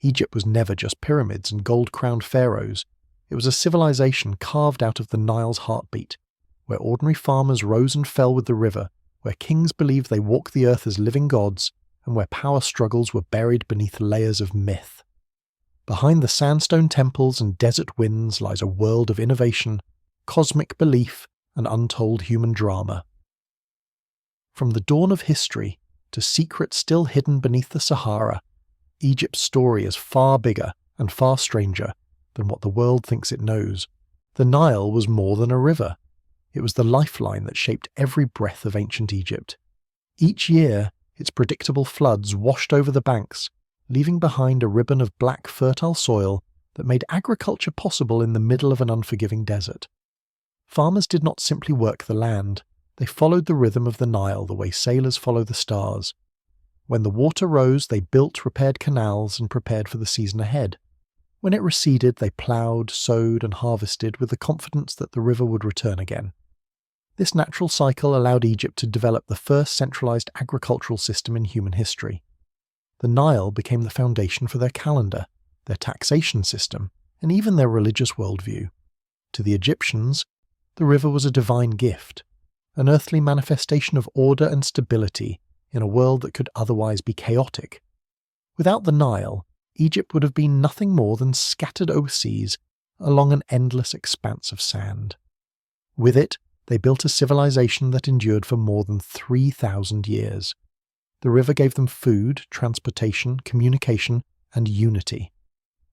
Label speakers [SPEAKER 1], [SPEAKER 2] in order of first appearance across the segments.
[SPEAKER 1] Egypt was never just pyramids and gold-crowned pharaohs. It was a civilization carved out of the Nile's heartbeat, where ordinary farmers rose and fell with the river, where kings believed they walked the earth as living gods, and where power struggles were buried beneath layers of myth. Behind the sandstone temples and desert winds lies a world of innovation, cosmic belief, and untold human drama. From the dawn of history to secrets still hidden beneath the Sahara, Egypt's story is far bigger and far stranger than what the world thinks it knows. The Nile was more than a river. It was the lifeline that shaped every breath of ancient Egypt. Each year, its predictable floods washed over the banks, leaving behind a ribbon of black fertile soil that made agriculture possible in the middle of an unforgiving desert. Farmers did not simply work the land, they followed the rhythm of the Nile the way sailors follow the stars. When the water rose, they built, repaired canals, and prepared for the season ahead. When it receded, they ploughed, sowed, and harvested with the confidence that the river would return again. This natural cycle allowed Egypt to develop the first centralized agricultural system in human history. The Nile became the foundation for their calendar, their taxation system, and even their religious worldview. To the Egyptians, the river was a divine gift, an earthly manifestation of order and stability in a world that could otherwise be chaotic. Without the Nile, Egypt would have been nothing more than scattered oases along an endless expanse of sand. With it, they built a civilization that endured for more than 3,000 years. The river gave them food, transportation, communication, and unity.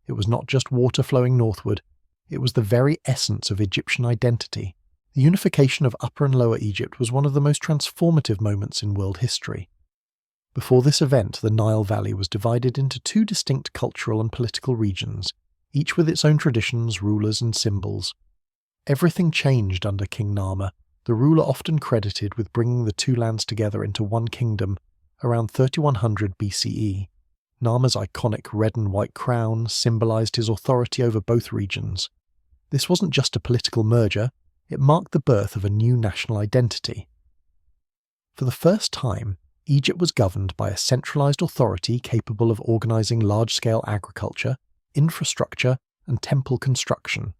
[SPEAKER 1] It was not just water flowing northward, it was the very essence of Egyptian identity. The unification of Upper and Lower Egypt was one of the most transformative moments in world history. Before this event, the Nile Valley was divided into two distinct cultural and political regions, each with its own traditions, rulers, and symbols. Everything changed under King Narmer, the ruler often credited with bringing the two lands together into one kingdom around 3100 BCE. Narmer's iconic red and white crown symbolized his authority over both regions. This wasn't just a political merger, it marked the birth of a new national identity. For the first time, Egypt was governed by a centralized authority capable of organizing large-scale agriculture, infrastructure, and temple construction.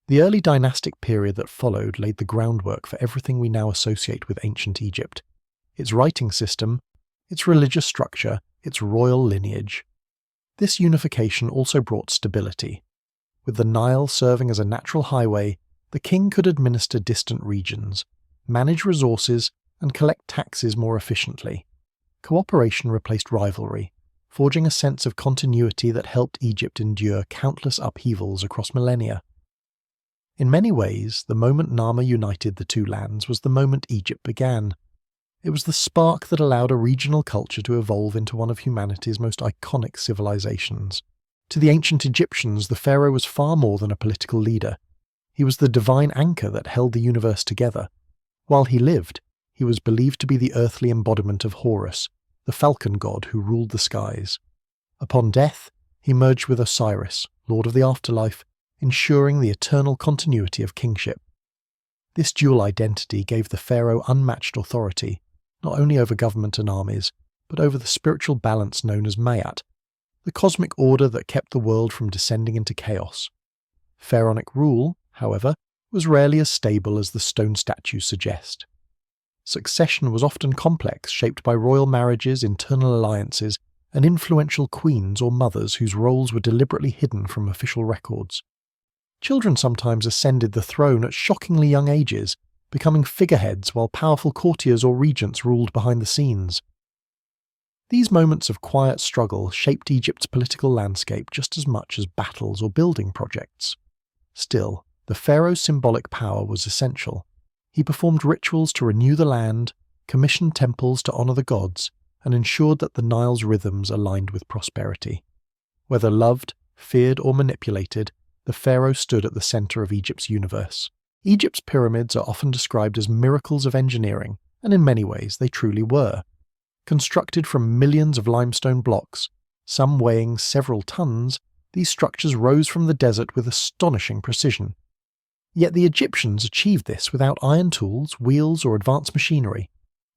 [SPEAKER 1] The early dynastic period that followed laid the groundwork for everything we now associate with ancient Egypt: its writing system, its religious structure, its royal lineage. This unification also brought stability. With the Nile serving as a natural highway, the king could administer distant regions, manage resources, and collect taxes more efficiently. Cooperation replaced rivalry, forging a sense of continuity that helped Egypt endure countless upheavals across millennia. In many ways, the moment Narmer united the two lands was the moment Egypt began. It was the spark that allowed a regional culture to evolve into one of humanity's most iconic civilizations. To the ancient Egyptians, the pharaoh was far more than a political leader. He was the divine anchor that held the universe together. While he lived, he was believed to be the earthly embodiment of Horus, the falcon god who ruled the skies. Upon death, he merged with Osiris, lord of the afterlife, ensuring the eternal continuity of kingship. This dual identity gave the pharaoh unmatched authority, not only over government and armies, but over the spiritual balance known as Mayat, the cosmic order that kept the world from descending into chaos. Pharaonic rule, however, was rarely as stable as the stone statues suggest. Succession was often complex, shaped by royal marriages, internal alliances, and influential queens or mothers whose roles were deliberately hidden from official records. Children sometimes ascended the throne at shockingly young ages, becoming figureheads while powerful courtiers or regents ruled behind the scenes. These moments of quiet struggle shaped Egypt's political landscape just as much as battles or building projects. Still, the pharaoh's symbolic power was essential. He performed rituals to renew the land, commissioned temples to honor the gods, and ensured that the Nile's rhythms aligned with prosperity. Whether loved, feared, or manipulated, the pharaoh stood at the center of Egypt's universe. Egypt's pyramids are often described as miracles of engineering, and in many ways they truly were. Constructed from millions of limestone blocks, some weighing several tons, these structures rose from the desert with astonishing precision. Yet the Egyptians achieved this without iron tools, wheels, or advanced machinery.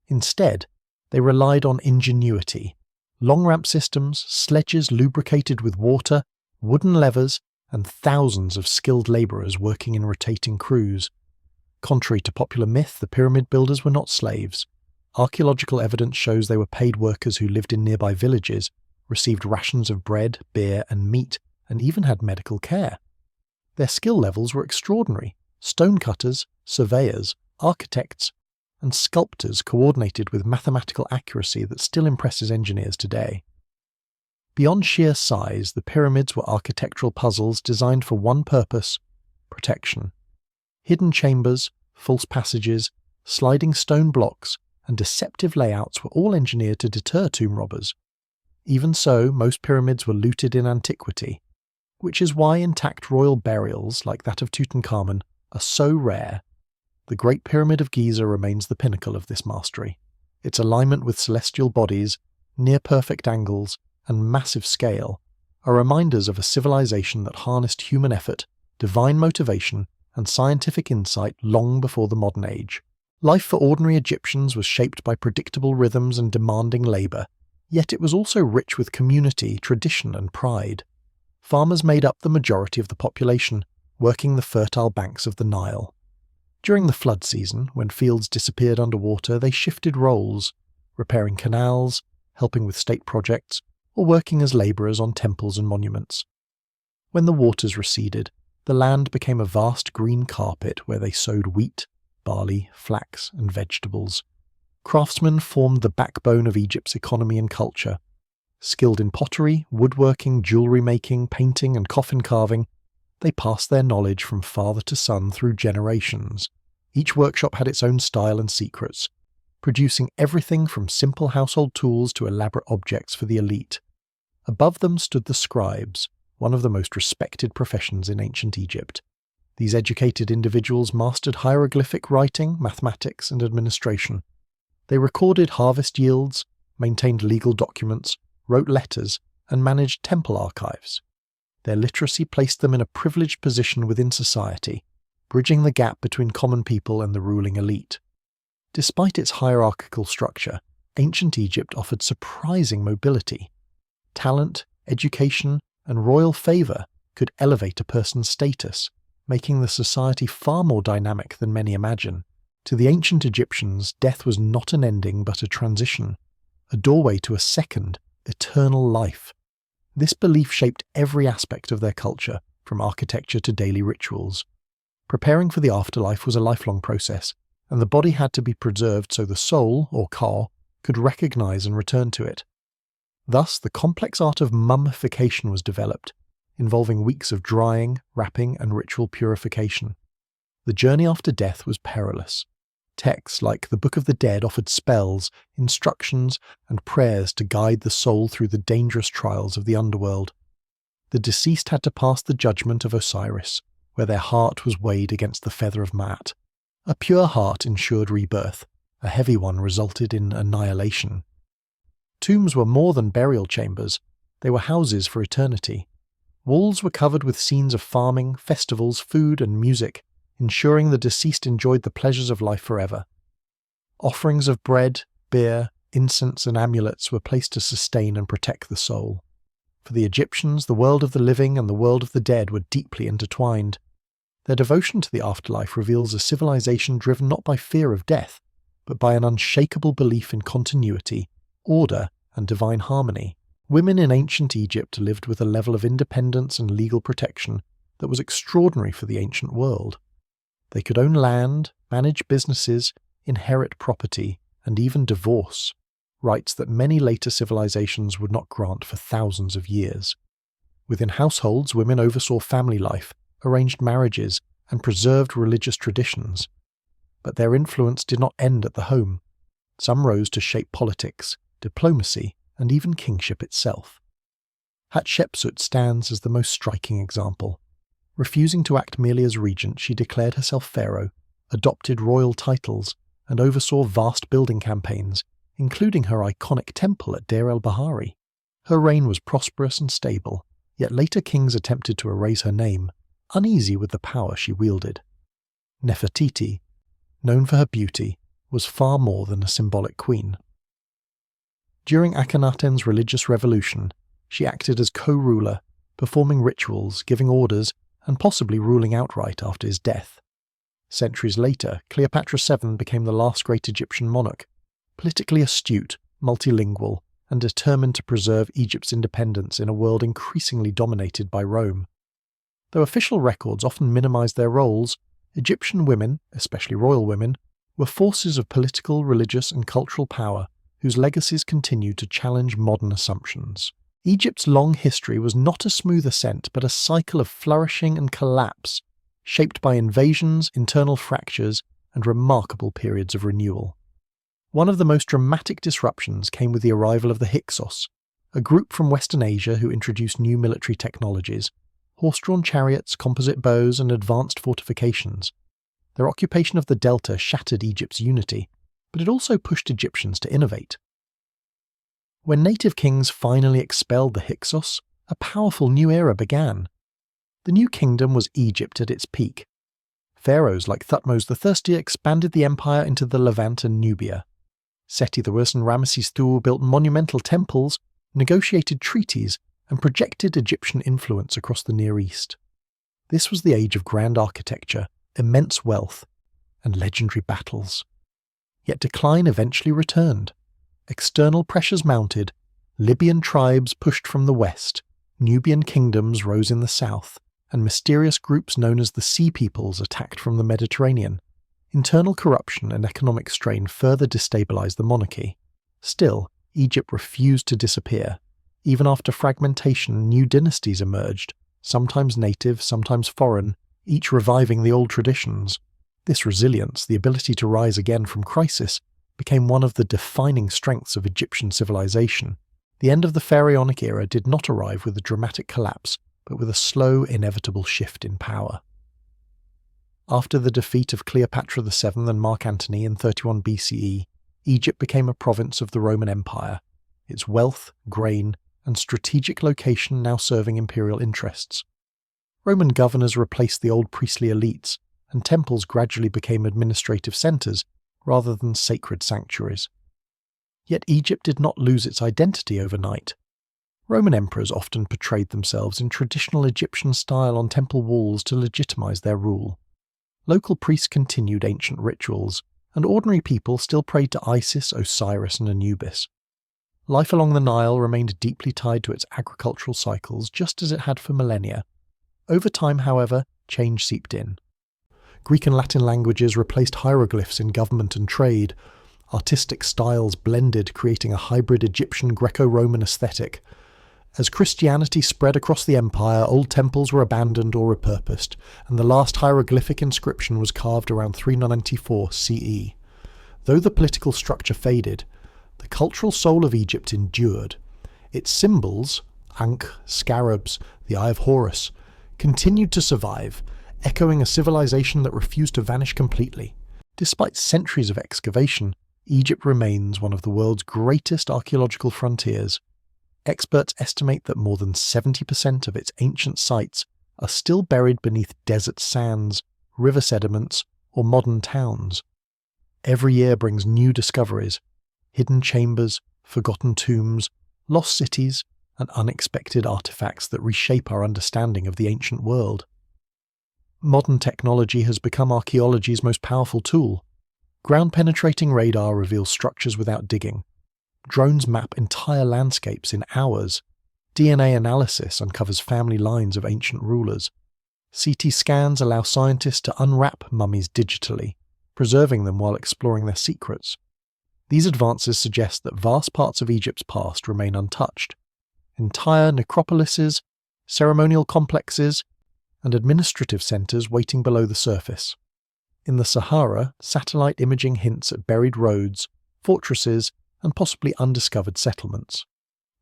[SPEAKER 1] Instead, they relied on ingenuity, Long ramp systems, sledges lubricated with water, wooden levers, and thousands of skilled labourers working in rotating crews. Contrary to popular myth, the pyramid builders were not slaves. Archaeological evidence shows they were paid workers who lived in nearby villages, received rations of bread, beer, and meat, and even had medical care. Their skill levels were extraordinary. Stonecutters, surveyors, architects, and sculptors coordinated with mathematical accuracy that still impresses engineers today. Beyond sheer size, the pyramids were architectural puzzles designed for one purpose: protection. Hidden chambers, false passages, sliding stone blocks, and deceptive layouts were all engineered to deter tomb robbers. Even so, most pyramids were looted in antiquity, which is why intact royal burials, like that of Tutankhamun, are so rare. The Great Pyramid of Giza remains the pinnacle of this mastery. Its alignment with celestial bodies, near-perfect angles, and massive scale are reminders of a civilization that harnessed human effort, divine motivation, and scientific insight long before the modern age. Life for ordinary Egyptians was shaped by predictable rhythms and demanding labour, yet it was also rich with community, tradition, and pride. Farmers made up the majority of the population, working the fertile banks of the Nile. During the flood season, when fields disappeared underwater, they shifted roles, repairing canals, helping with state projects, or working as labourers on temples and monuments. When the waters receded, the land became a vast green carpet where they sowed wheat, barley, flax, and vegetables. Craftsmen formed the backbone of Egypt's economy and culture. Skilled in pottery, woodworking, jewellery making, painting, and coffin carving, they passed their knowledge from father to son through generations. Each workshop had its own style and secrets, producing everything from simple household tools to elaborate objects for the elite. Above them stood the scribes, one of the most respected professions in ancient Egypt. These educated individuals mastered hieroglyphic writing, mathematics, and administration. They recorded harvest yields, maintained legal documents, wrote letters, and managed temple archives. Their literacy placed them in a privileged position within society, bridging the gap between common people and the ruling elite. Despite its hierarchical structure, ancient Egypt offered surprising mobility. Talent, education, and royal favour could elevate a person's status, making the society far more dynamic than many imagine. To the ancient Egyptians, death was not an ending but a transition, a doorway to a second, eternal life. This belief shaped every aspect of their culture, from architecture to daily rituals. Preparing for the afterlife was a lifelong process, and the body had to be preserved so the soul, or ka, could recognize and return to it. Thus, the complex art of mummification was developed, involving weeks of drying, wrapping, and ritual purification. The journey after death was perilous. Texts like the Book of the Dead offered spells, instructions, and prayers to guide the soul through the dangerous trials of the underworld. The deceased had to pass the judgment of Osiris, where their heart was weighed against the feather of Maat. A pure heart ensured rebirth, a heavy one resulted in annihilation. Tombs were more than burial chambers, they were houses for eternity. Walls were covered with scenes of farming, festivals, food, and music, ensuring the deceased enjoyed the pleasures of life forever. Offerings of bread, beer, incense, and amulets were placed to sustain and protect the soul. For the Egyptians, the world of the living and the world of the dead were deeply intertwined. Their devotion to the afterlife reveals a civilization driven not by fear of death, but by an unshakable belief in continuity, order, and divine harmony. Women in ancient Egypt lived with a level of independence and legal protection that was extraordinary for the ancient world. They could own land, manage businesses, inherit property, and even divorce, rights that many later civilizations would not grant for thousands of years. Within households, women oversaw family life, arranged marriages, and preserved religious traditions. But their influence did not end at the home. Some rose to shape politics, diplomacy, and even kingship itself. Hatshepsut stands as the most striking example. Refusing to act merely as regent, she declared herself pharaoh, adopted royal titles, and oversaw vast building campaigns, including her iconic temple at Deir el-Bahari. Her reign was prosperous and stable, yet later kings attempted to erase her name, uneasy with the power she wielded. Nefertiti, known for her beauty, was far more than a symbolic queen. During Akhenaten's religious revolution, she acted as co-ruler, performing rituals, giving orders, and possibly ruling outright after his death. Centuries later, Cleopatra VII became the last great Egyptian monarch, politically astute, multilingual, and determined to preserve Egypt's independence in a world increasingly dominated by Rome. Though official records often minimized their roles, Egyptian women, especially royal women, were forces of political, religious, and cultural power whose legacies continue to challenge modern assumptions. Egypt's long history was not a smooth ascent but a cycle of flourishing and collapse, shaped by invasions, internal fractures, and remarkable periods of renewal. One of the most dramatic disruptions came with the arrival of the Hyksos, a group from Western Asia who introduced new military technologies, horse-drawn chariots, composite bows, and advanced fortifications. Their occupation of the Delta shattered Egypt's unity, but it also pushed Egyptians to innovate. When native kings finally expelled the Hyksos, a powerful new era began. The new kingdom was Egypt at its peak. Pharaohs like Thutmose the Thirsty expanded the empire into the Levant and Nubia. Seti I and Ramesses II built monumental temples, negotiated treaties, and projected Egyptian influence across the Near East. This was the age of grand architecture, immense wealth, and legendary battles. Yet decline eventually returned. External pressures mounted, Libyan tribes pushed from the west, Nubian kingdoms rose in the south, and mysterious groups known as the Sea Peoples attacked from the Mediterranean. Internal corruption and economic strain further destabilized the monarchy. Still, Egypt refused to disappear. Even after fragmentation, new dynasties emerged, sometimes native, sometimes foreign, each reviving the old traditions. This resilience, the ability to rise again from crisis, became one of the defining strengths of Egyptian civilization. The end of the pharaonic era did not arrive with a dramatic collapse, but with a slow, inevitable shift in power. After the defeat of Cleopatra VII and Mark Antony in 31 BCE, Egypt became a province of the Roman Empire, its wealth, grain, and strategic location now serving imperial interests. Roman governors replaced the old priestly elites, and temples gradually became administrative centers rather than sacred sanctuaries. Yet Egypt did not lose its identity overnight. Roman emperors often portrayed themselves in traditional Egyptian style on temple walls to legitimize their rule. Local priests continued ancient rituals, and ordinary people still prayed to Isis, Osiris, and Anubis. Life along the Nile remained deeply tied to its agricultural cycles, just as it had for millennia. Over time, however, change seeped in. Greek and Latin languages replaced hieroglyphs in government and trade. Artistic styles blended, creating a hybrid Egyptian Greco-Roman aesthetic. As Christianity spread across the empire, old temples were abandoned or repurposed, and the last hieroglyphic inscription was carved around 394 CE. Though the political structure faded, the cultural soul of Egypt endured. Its symbols, Ankh, scarabs, the Eye of Horus, continued to survive, echoing a civilization that refused to vanish completely. Despite centuries of excavation, Egypt remains one of the world's greatest archaeological frontiers. Experts estimate that more than 70% of its ancient sites are still buried beneath desert sands, river sediments, or modern towns. Every year brings new discoveries, hidden chambers, forgotten tombs, lost cities, and unexpected artifacts that reshape our understanding of the ancient world. Modern technology has become archaeology's most powerful tool. Ground-penetrating radar reveals structures without digging. Drones map entire landscapes in hours. DNA analysis uncovers family lines of ancient rulers. CT scans allow scientists to unwrap mummies digitally, preserving them while exploring their secrets. These advances suggest that vast parts of Egypt's past remain untouched. Entire necropolises, ceremonial complexes, and administrative centers waiting below the surface. In the Sahara, satellite imaging hints at buried roads, fortresses, and possibly undiscovered settlements.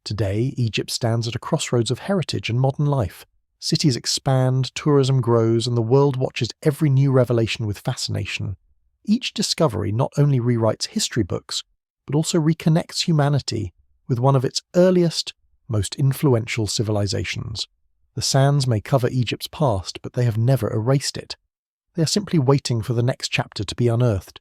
[SPEAKER 1] Today, Egypt stands at a crossroads of heritage and modern life. Cities expand, tourism grows, and the world watches every new revelation with fascination. Each discovery not only rewrites history books, but also reconnects humanity with one of its earliest, most influential civilizations. The sands may cover Egypt's past, but they have never erased it. They are simply waiting for the next chapter to be unearthed.